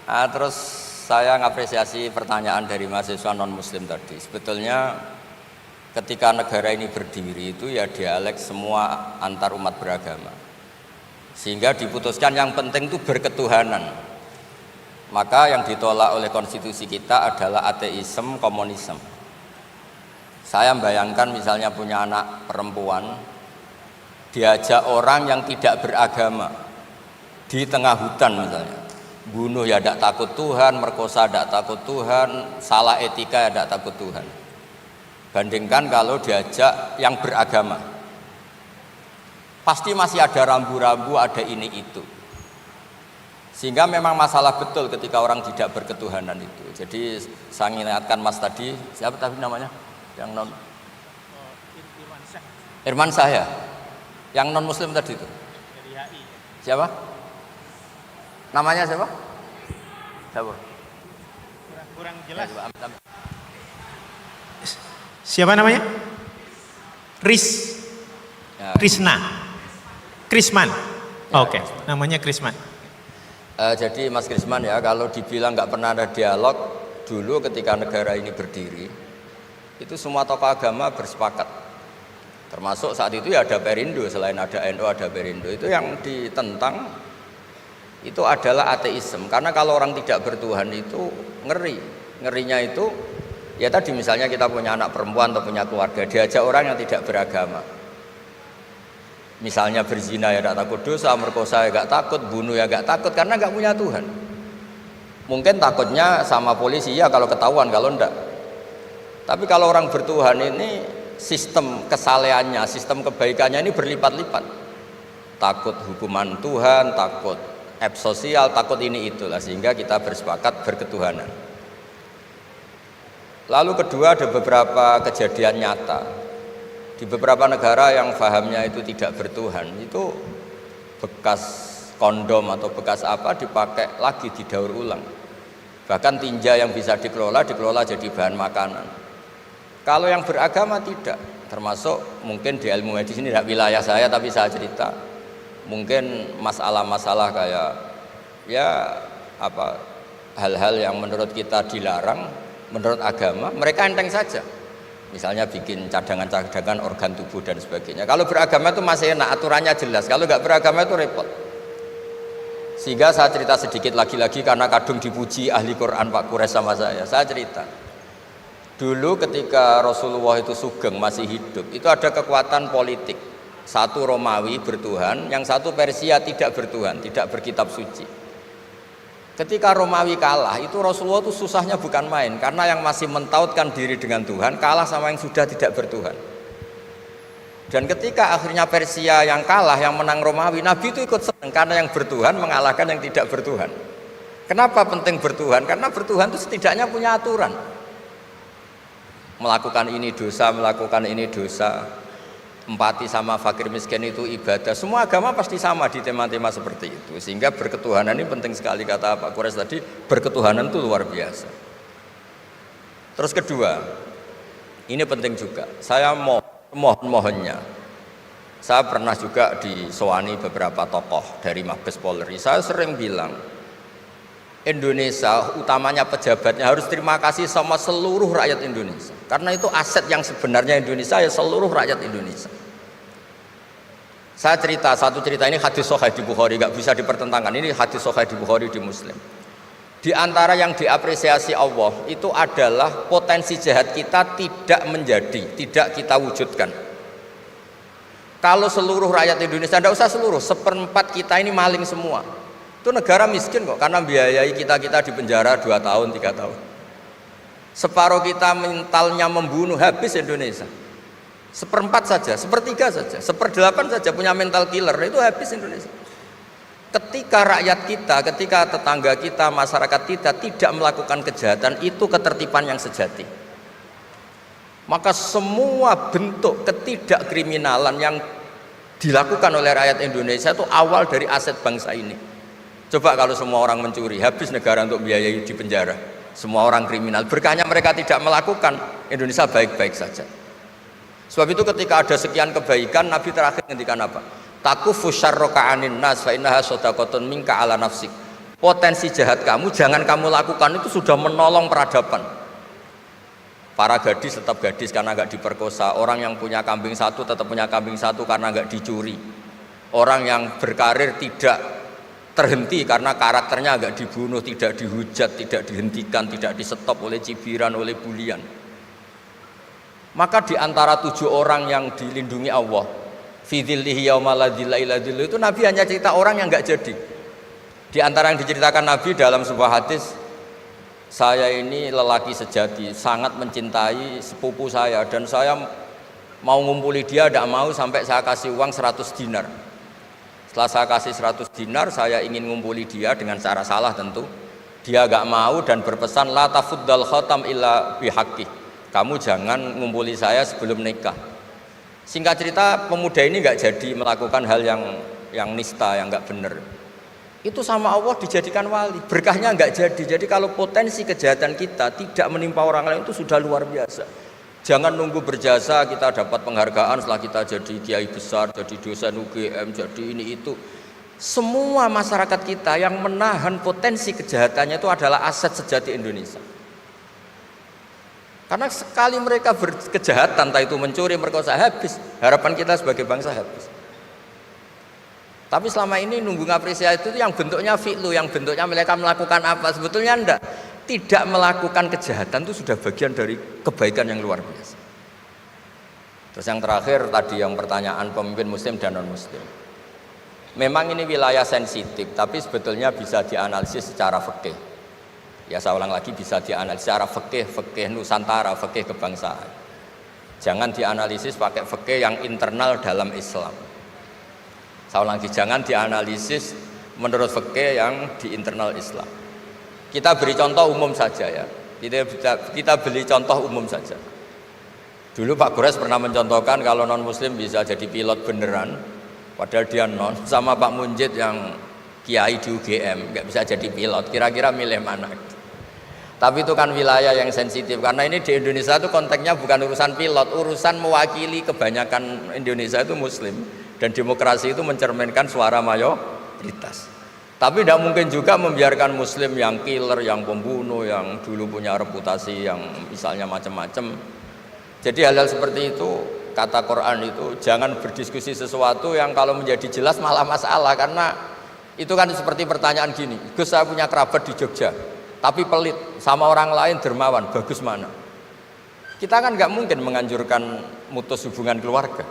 Terus saya ngapresiasi pertanyaan dari mahasiswa non muslim tadi. Sebetulnya ketika negara ini berdiri itu ya dialek semua antar umat beragama. Sehingga diputuskan yang penting itu berketuhanan. Maka yang ditolak oleh konstitusi kita adalah ateisme, komunisme. Saya membayangkan misalnya punya anak perempuan, diajak orang yang tidak beragama di tengah hutan misalnya, bunuh ya tidak takut Tuhan, merkosa tidak takut Tuhan, salah etika ya tidak takut Tuhan. Bandingkan kalau diajak yang beragama, pasti masih ada rambu-rambu, ada ini itu. Sehingga memang masalah betul ketika orang tidak berketuhanan itu. Jadi saya ingatkan Mas tadi, siapa tadi namanya? Yang non Irman saya, yang non muslim tadi itu. Siapa? Namanya siapa? Siapa? Kurang jelas. Siapa namanya? Krisna. Krisman. Ya, Oke, namanya Krisman. Jadi Mas Krisman ya, kalau dibilang nggak pernah ada dialog dulu ketika negara ini berdiri, itu semua tokoh agama bersepakat. Termasuk saat itu ya ada Perindo, selain ada NU ada Perindo. Itu yang ditentang itu adalah ateisme. Karena kalau orang tidak bertuhan itu ngeri. Ngerinya itu ya tadi misalnya kita punya anak perempuan atau punya keluarga, diajak orang yang tidak beragama. Misalnya berzina ya tidak takut dosa, merkosa ya tidak takut, bunuh ya tidak takut karena nggak punya Tuhan. Mungkin takutnya sama polisi ya kalau ketahuan, kalau enggak. Tapi kalau orang bertuhan ini sistem kesalehannya, sistem kebaikannya ini berlipat-lipat. Takut hukuman Tuhan, takut ep sosial, takut ini itulah, sehingga kita bersepakat berketuhanan. Lalu kedua, ada beberapa kejadian nyata di beberapa negara yang fahamnya itu tidak bertuhan, itu bekas kondom atau bekas apa dipakai lagi, didaur ulang. Bahkan tinja yang bisa dikelola jadi bahan makanan. Kalau yang beragama tidak, termasuk mungkin di ilmu medis ini tidak wilayah saya, tapi saya cerita mungkin masalah-masalah kayak ya apa hal-hal yang menurut kita dilarang, menurut agama mereka enteng saja. Misalnya bikin cadangan-cadangan organ tubuh dan sebagainya. Kalau beragama itu masih enak, aturannya jelas. Kalau nggak beragama itu repot. Sehingga saya cerita sedikit lagi-lagi karena kadung dipuji ahli Quran Pak Kures sama saya. Saya cerita. Dulu ketika Rasulullah itu sugeng masih hidup, itu ada kekuatan politik. Satu Romawi bertuhan, yang satu Persia tidak bertuhan, tidak berkitab suci. Ketika Romawi kalah, itu Rasulullah itu susahnya bukan main, karena yang masih mentautkan diri dengan Tuhan kalah sama yang sudah tidak bertuhan. Dan ketika akhirnya Persia yang kalah, yang menang Romawi, Nabi itu ikut senang karena yang bertuhan mengalahkan yang tidak bertuhan. Kenapa penting bertuhan? Karena bertuhan itu setidaknya punya aturan. Melakukan ini dosa, melakukan ini dosa. Empati sama fakir miskin itu ibadah. Semua agama pasti sama di tema-tema seperti itu. Sehingga berketuhanan ini penting sekali, kata Pak Kures tadi, berketuhanan itu luar biasa. Terus kedua, ini penting juga. Saya mohonnya, saya pernah juga disowani beberapa tokoh dari Mabes Polri. Saya sering bilang, Indonesia utamanya pejabatnya harus terima kasih sama seluruh rakyat Indonesia, karena itu aset yang sebenarnya Indonesia ya seluruh rakyat Indonesia. Saya cerita satu cerita, ini hadis sahih di Bukhari, nggak bisa dipertentangkan. Ini hadis sahih di Bukhari, di Muslim. Di antara yang diapresiasi Allah itu adalah potensi jahat kita tidak menjadi, tidak kita wujudkan. Kalau seluruh rakyat Indonesia, tidak usah seluruh, seperempat kita ini maling semua. Itu negara miskin kok, karena biayai kita di penjara 2 tahun, 3 tahun. Separuh kita mentalnya membunuh, habis Indonesia. Seperempat saja, sepertiga saja, 1/8 saja punya mental killer, itu habis Indonesia. Ketika rakyat kita, ketika tetangga kita, masyarakat kita tidak melakukan kejahatan, itu ketertiban yang sejati. Maka semua bentuk ketidakkriminalan yang dilakukan oleh rakyat Indonesia itu awal dari aset bangsa ini. Coba kalau semua orang mencuri, habis negara untuk biayai di penjara. Semua orang kriminal, berkahnya mereka tidak melakukan, Indonesia baik-baik saja. Sebab itu ketika ada sekian kebaikan, Nabi terakhir ngendikan apa? Takufu syarroka anin nas fa innaha shadaqatun minka ala nafsik. potensi jahat kamu jangan kamu lakukan, itu sudah menolong peradaban. Para gadis tetap gadis karena nggak diperkosa, orang yang punya kambing satu tetap punya kambing satu karena nggak dicuri, orang yang berkarir tidak terhenti karena karakternya nggak dibunuh, tidak dihujat, tidak dihentikan, tidak disetop oleh cibiran, oleh bulian. Maka di antara 7 orang yang dilindungi Allah, fi dzillihi yauma la dzilla illa dzilluh, itu Nabi hanya cerita orang yang nggak jadi. Di antara yang diceritakan Nabi dalam sebuah hadis, saya ini lelaki sejati, sangat mencintai sepupu saya, dan saya mau ngumpuli dia, tidak mau sampai saya kasih uang 100 dinar. Setelah saya kasih 100 dinar, saya ingin ngumpuli dia dengan cara salah tentu. Dia gak mau dan berpesan, la tafuddal khatam illa bihaqqi. Kamu jangan ngumpuli saya sebelum nikah. Singkat cerita, pemuda ini gak jadi melakukan hal yang nista, yang gak benar. Itu sama Allah dijadikan wali, berkahnya nggak jadi. Jadi kalau potensi kejahatan kita tidak menimpa orang lain itu sudah luar biasa. Jangan nunggu berjasa kita dapat penghargaan setelah kita jadi kiai besar, jadi dosen UGM, jadi ini itu. Semua masyarakat kita yang menahan potensi kejahatannya itu adalah aset sejati Indonesia. Karena sekali mereka berkejahatan, entah itu mencuri, merkosa, habis. Harapan kita sebagai bangsa habis. Tapi selama ini nunggu ngapresiasi itu yang bentuknya fi'lu, yang bentuknya mereka melakukan apa, sebetulnya enggak. Tidak melakukan kejahatan itu sudah bagian dari kebaikan yang luar biasa. Terus yang terakhir tadi yang pertanyaan pemimpin muslim dan non muslim. Memang ini wilayah sensitif, tapi sebetulnya bisa dianalisis secara fikih. Ya saya ulang lagi, bisa dianalisis secara fikih Nusantara, fikih kebangsaan. Jangan dianalisis pakai fikih yang internal dalam Islam. Saya ulang lagi, jangan dianalisis menurut fikih yang di internal Islam. Kita beri contoh umum saja ya. Kita beri contoh umum saja. Dulu Pak Gores pernah mencontohkan kalau non muslim bisa jadi pilot beneran, padahal dia non, sama Pak Munjid yang kiai di UGM nggak bisa jadi pilot. Kira-kira milih mana? Tapi itu kan wilayah yang sensitif karena ini di Indonesia itu konteksnya bukan urusan pilot, urusan mewakili kebanyakan Indonesia itu muslim. Dan demokrasi itu mencerminkan suara mayoritas. Tapi tidak mungkin juga membiarkan muslim yang killer, yang pembunuh, yang dulu punya reputasi yang misalnya macam-macam. Jadi hal-hal seperti itu, kata Quran itu jangan berdiskusi sesuatu yang kalau menjadi jelas malah masalah. Karena itu kan seperti pertanyaan gini, Gus saya punya kerabat di Jogja tapi pelit, sama orang lain dermawan, bagus mana? Kita kan nggak mungkin menganjurkan mutus hubungan keluarga.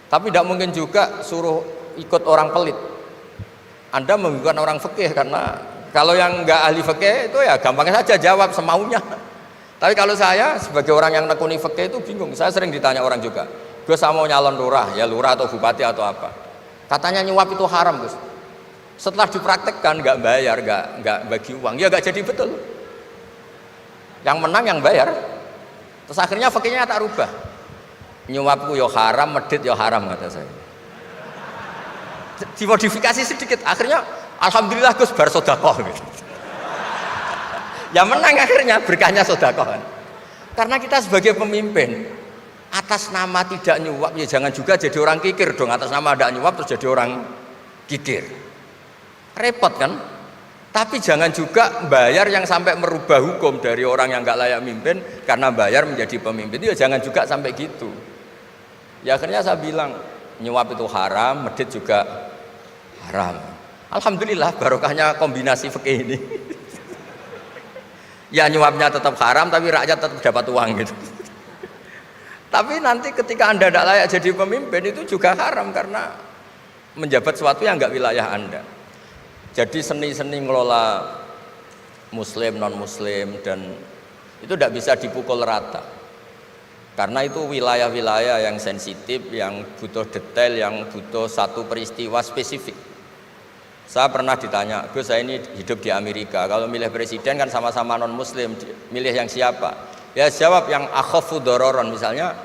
Tapi tidak mungkin juga suruh ikut orang pelit. Anda membukan orang fikih, karena kalau yang nggak ahli fikih itu ya gampang saja jawab semaunya. Tapi kalau saya sebagai orang yang nekuni fikih itu bingung. Saya sering ditanya orang juga, Gus saya mau nyalon lurah, ya lurah atau bupati atau apa. Katanya nyuap itu haram Gus. Setelah dipraktekkan nggak bayar, nggak bagi uang, ya nggak jadi betul. Yang menang yang bayar. Terus akhirnya fikihnya tak rubah. Nyuapku yo haram, medit yo haram kata saya. Dimodifikasi sedikit, akhirnya alhamdulillah Gus bar sedekah gitu. Ya menang akhirnya, berkahnya sedekah. Karena kita sebagai pemimpin atas nama tidak nyuap ya jangan juga jadi orang kikir dong. Atas nama tidak nyuap terus jadi orang kikir. Repot kan? Tapi jangan juga bayar yang sampai merubah hukum dari orang yang nggak layak mimpin karena bayar menjadi pemimpin. Ya jangan juga sampai gitu. Ya akhirnya saya bilang nyuap itu haram, medit juga haram. Alhamdulillah barokahnya kombinasi fikih ini. Ya nyuapnya tetap haram tapi rakyat tetap dapat uang gitu. Tapi nanti ketika Anda tidak layak jadi pemimpin itu juga haram karena menjabat sesuatu yang nggak wilayah Anda. Jadi seni-seni ngelola muslim, non muslim dan itu tidak bisa dipukul rata. Karena itu wilayah-wilayah yang sensitif, yang butuh detail, yang butuh satu peristiwa spesifik. Saya pernah ditanya, Gus saya ini hidup di Amerika, kalau milih presiden kan sama-sama non muslim, milih yang siapa? Ya jawab yang akhafu dororon, misalnya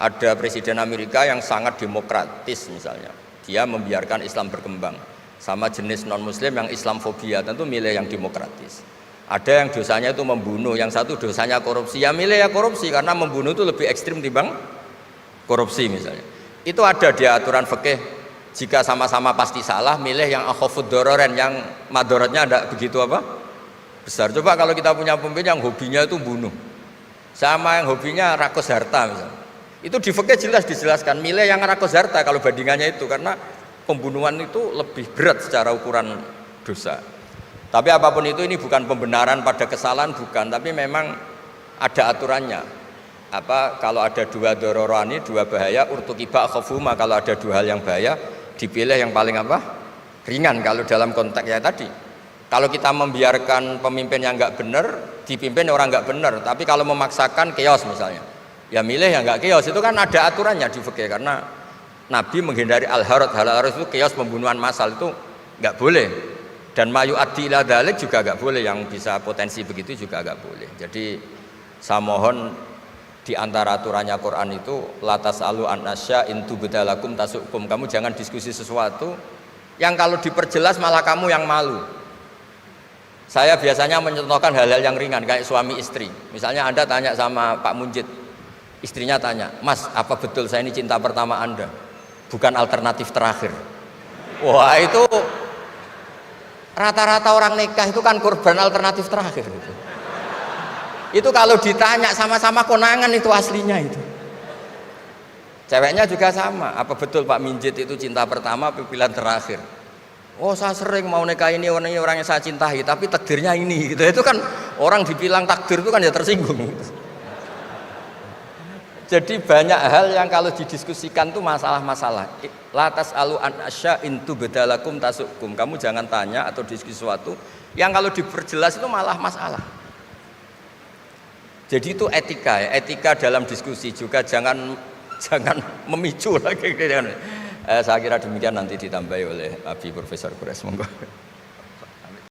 ada presiden Amerika yang sangat demokratis misalnya, dia membiarkan Islam berkembang. Sama jenis non muslim yang Islamfobia, tentu milih yang demokratis. Ada yang dosanya itu membunuh, yang satu dosanya korupsi, ya milih ya korupsi karena membunuh itu lebih ekstrim timbang korupsi misalnya. Itu ada di aturan fikih Jika sama-sama pasti salah, milih yang akhafud dororen, yang madorotnya ada begitu apa? Besar. Coba kalau kita punya pemimpin yang hobinya itu bunuh, sama yang hobinya rakus harta misalnya. Itu di fikih jelas dijelaskan, milih yang rakus harta kalau bandingannya itu, karena pembunuhan itu lebih berat secara ukuran dosa. Tapi apapun itu, ini bukan pembenaran pada kesalahan, bukan, tapi memang ada aturannya. Kalau ada dua dororani, dua bahaya, urtukiba khafuma, kalau ada dua hal yang bahaya, dipilih yang paling ringan kalau dalam konteks ya tadi. Kalau kita membiarkan pemimpin yang nggak benar, dipimpin orang nggak benar, tapi kalau memaksakan chaos misalnya, ya milih yang nggak chaos. Itu kan ada aturannya di fikih, karena Nabi menghindari al-harad. Al-harad itu chaos, pembunuhan massal, itu nggak boleh. Dan mayu addi ila dzalik juga nggak boleh, yang bisa potensi begitu juga nggak boleh. Jadi saya mohon, di antara aturannya Quran itu latas alu an asya intu bedalakum tasukum. Kamu jangan diskusi sesuatu yang kalau diperjelas malah kamu yang malu. Saya biasanya mencontohkan hal-hal yang ringan kayak suami istri. Misalnya Anda tanya sama Pak Munjid, istrinya tanya, "Mas, apa betul saya ini cinta pertama Anda, bukan alternatif terakhir?" Wah, itu rata-rata orang nikah itu kan korban alternatif terakhir gitu. Itu kalau ditanya sama-sama konangan itu aslinya itu. Ceweknya juga sama, apa betul Pak Minjit itu cinta pertama pilihan terakhir? Oh, saya sering mau nikah ini orang yang saya cintai, tapi takdirnya ini gitu. Itu kan orang dibilang takdir itu kan ya tersinggung gitu. Jadi banyak hal yang kalau didiskusikan tuh masalah-masalah. Latas alu an asya intu bedalakum tasukum. Kamu jangan tanya atau diskusi sesuatu yang kalau diperjelas itu malah masalah. Jadi itu etika ya, etika dalam diskusi juga jangan memicu lagi. Saya kira demikian, nanti ditambahi oleh Abi Profesor Kures. Monggo.